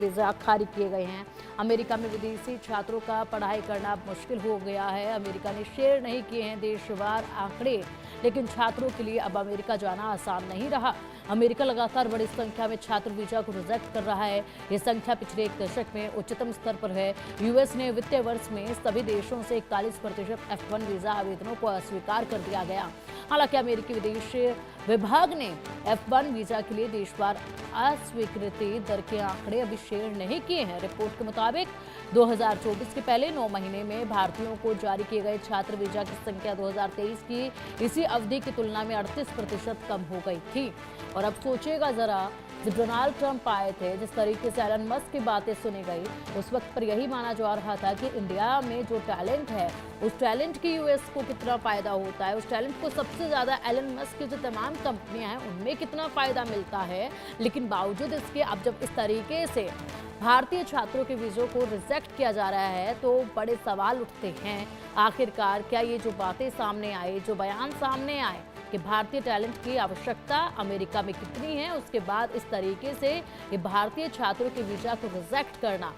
Visa खारिज किए गए हैं। अमेरिका में विदेशी छात्रों का पढ़ाई करना अब मुश्किल हो गया है। अमेरिका ने शेयर नहीं किए हैं देशवार आंकड़े, लेकिन छात्रों के लिए अब अमेरिका जाना आसान नहीं रहा। अमेरिका लगातार बड़ी संख्या में छात्र वीजा को रिजेक्ट कर रहा है। ये संख्या पिछले एक दशक में उच्चतम स्तर पर है। यूएस ने वित्तीय वर्ष में सभी देशों से 41% F1 वीजा आवेदनों को अस्वीकार कर दिया गया। हालांकि अमेरिकी विदेश विभाग ने F1 वीजा के लिए देशवार अस्वीकृति दर के आंकड़े अभी शेयर नहीं किए हैं। रिपोर्ट के मुताबिक 2024 के पहले 9 महीने में भारतीयों को जारी किए गए छात्र वीजा की संख्या 2023 की इसी अवधि की तुलना में 38% कम हो गई थी। और अब सोचिएगा जरा, जब डोनाल्ड ट्रंप आए थे, जिस तरीके से एलन मस्क की बातें सुनी गई, उस वक्त पर यही माना जा रहा था कि इंडिया में जो टैलेंट है, उस टैलेंट की यूएस को कितना फायदा होता है, उस टैलेंट को सबसे ज्यादा एलन मस्क की जो तमाम कंपनियां हैं उनमें कितना फायदा मिलता है। लेकिन बावजूद इसके अब जब इस तरीके से भारतीय छात्रों के वीज़ों को रिजेक्ट किया जा रहा है तो बड़े सवाल उठते हैं। आखिरकार क्या ये जो बातें सामने आई, जो बयान सामने आए कि भारतीय टैलेंट की आवश्यकता अमेरिका में कितनी है, उसके बाद इस तरीके से ये भारतीय छात्रों के वीजा को रिजेक्ट करना,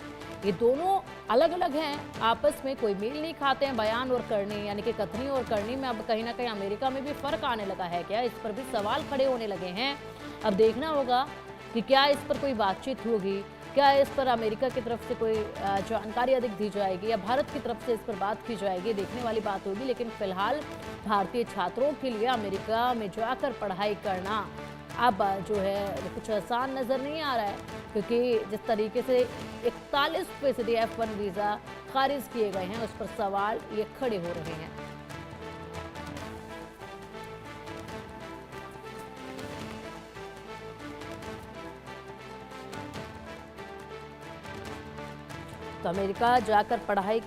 ये दोनों अलग अलग हैं, आपस में कोई मेल नहीं खाते हैं। बयान और करनी यानी कि कथनी और करनी में अब कहीं ना कहीं अमेरिका में भी फर्क आने लगा है क्या, इस पर भी सवाल खड़े होने लगे हैं। अब देखना होगा कि क्या इस पर कोई बातचीत होगी, क्या इस पर अमेरिका की तरफ से कोई जानकारी अधिक दी जाएगी या भारत की तरफ से इस पर बात की जाएगी, देखने वाली बात होगी। लेकिन फिलहाल भारतीय छात्रों के लिए अमेरिका में जाकर पढ़ाई करना अब जो है कुछ आसान नज़र नहीं आ रहा है, क्योंकि जिस तरीके से 41% F1 वीज़ा खारिज किए गए हैं, उस पर सवाल ये खड़े हो रहे हैं। तो अमेरिका जाकर पढ़ाई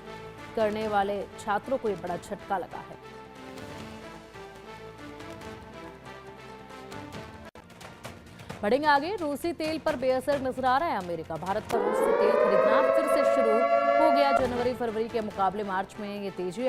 करने वाले छात्रों को ये बड़ा झटका लगा है। बढ़ेंगे आगे। रूसी तेल पर बेअसर नजर आ रहा है अमेरिका। भारत पर रूसी तेल खरीदना फिर से शुरू हो गया। जनवरी फरवरी के मुकाबले मार्च में ये तेजी आई।